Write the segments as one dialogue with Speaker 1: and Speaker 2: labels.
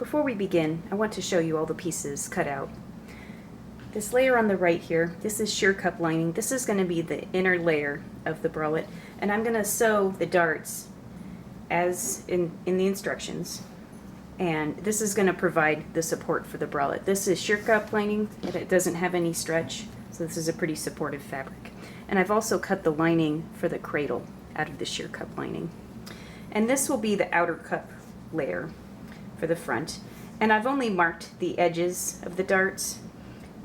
Speaker 1: before we begin, I want to show you all the pieces cut out. This layer on the right here, this is sheer cup lining. This is going to be the inner layer of the bralette, and I'm going to sew the darts as in the instructions. And this is going to provide the support for the bralette. This is sheer cup lining, and it doesn't have any stretch, so this is a pretty supportive fabric. And I've also cut the lining for the cradle out of the sheer cup lining. And this will be the outer cup layer for the front. And I've only marked the edges of the darts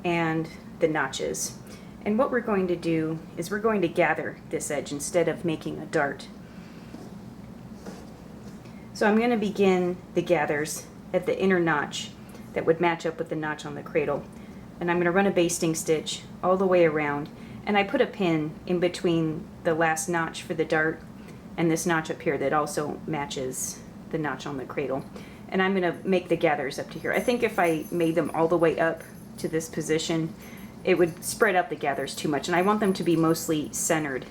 Speaker 1: and the notches. And what we're going to do is we're going to gather this edge instead of making a dart. So I'm going to begin the gathers at the inner notch that would match up with the notch on the cradle. And I'm going to run a basting stitch all the way around. And I put a pin in between the last notch for the dart and this notch up here that also matches the notch on the cradle. And I'm going to make the gathers up to here. I think if I made them all the way up to this position, it would spread out the gathers too much. And I want them to be mostly centered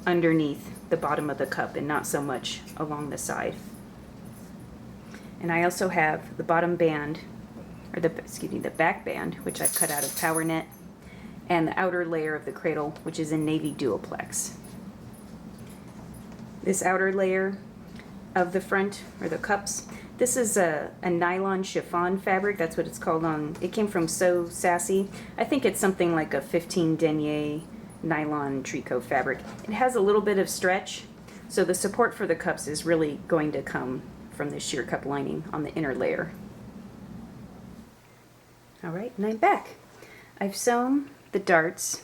Speaker 1: underneath the bottom of the cup and not so much along the side. And I also have the bottom band, or the back band, which I've cut out of Power Knit, and the outer layer of the cradle, which is in Navy Duoplex. This outer layer of the front, or the cups, this is a nylon chiffon fabric. That's what it's called on. It came from So Sassy. I think it's something like a 15 denier nylon tricot fabric. It has a little bit of stretch, so the support for the cups is really going to come from the sheer cup lining on the inner layer. Alright, and I'm back. I've sewn the darts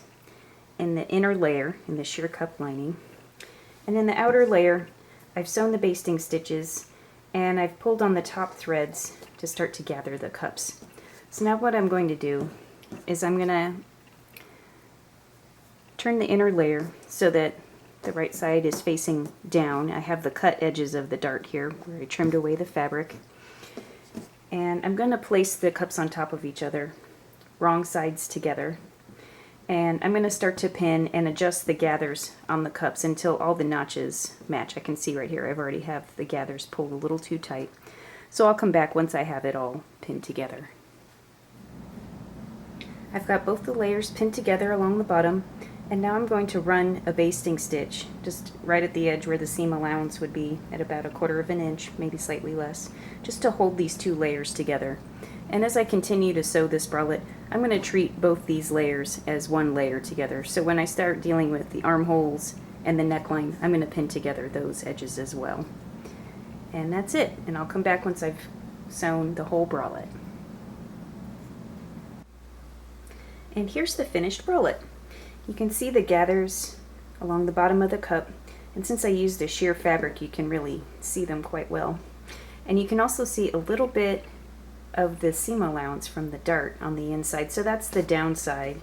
Speaker 1: in the inner layer in the sheer cup lining, and in the outer layer I've sewn the basting stitches and I've pulled on the top threads to start to gather the cups. So now what I'm going to do is I'm going to turn the inner layer so that the right side is facing down. I have the cut edges of the dart here where I trimmed away the fabric. And I'm going to place the cups on top of each other, wrong sides together. And I'm going to start to pin and adjust the gathers on the cups until all the notches match. I can see right here I've already have the gathers pulled a little too tight. So I'll come back once I have it all pinned together. I've got both the layers pinned together along the bottom, and now I'm going to run a basting stitch just right at the edge where the seam allowance would be at about 1/4 of an inch, maybe slightly less, just to hold these two layers together. And as I continue to sew this bralette, I'm going to treat both these layers as one layer together. So when I start dealing with the armholes and the neckline, I'm going to pin together those edges as well. And that's it. And I'll come back once I've sewn the whole bralette. And here's the finished bralette. You can see the gathers along the bottom of the cup, and since I used a sheer fabric, you can really see them quite well. And you can also see a little bit of the seam allowance from the dart on the inside. So that's the downside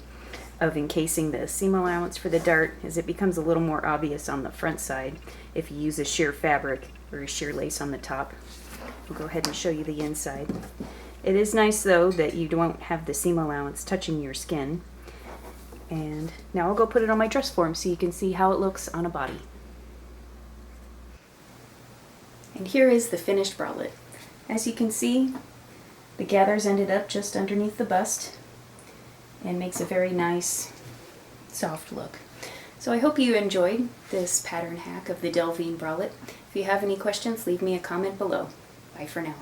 Speaker 1: of encasing the seam allowance for the dart, is it becomes a little more obvious on the front side if you use a sheer fabric or a sheer lace on the top. I'll go ahead and show you the inside. It is nice though that you don't have the seam allowance touching your skin. And now I'll go put it on my dress form so you can see how it looks on a body. And here is the finished bralette. As you can see, the gathers ended up just underneath the bust and makes a very nice soft look. So I hope you enjoyed this pattern hack of the Delvine bralette. If you have any questions, leave me a comment below. Bye for now.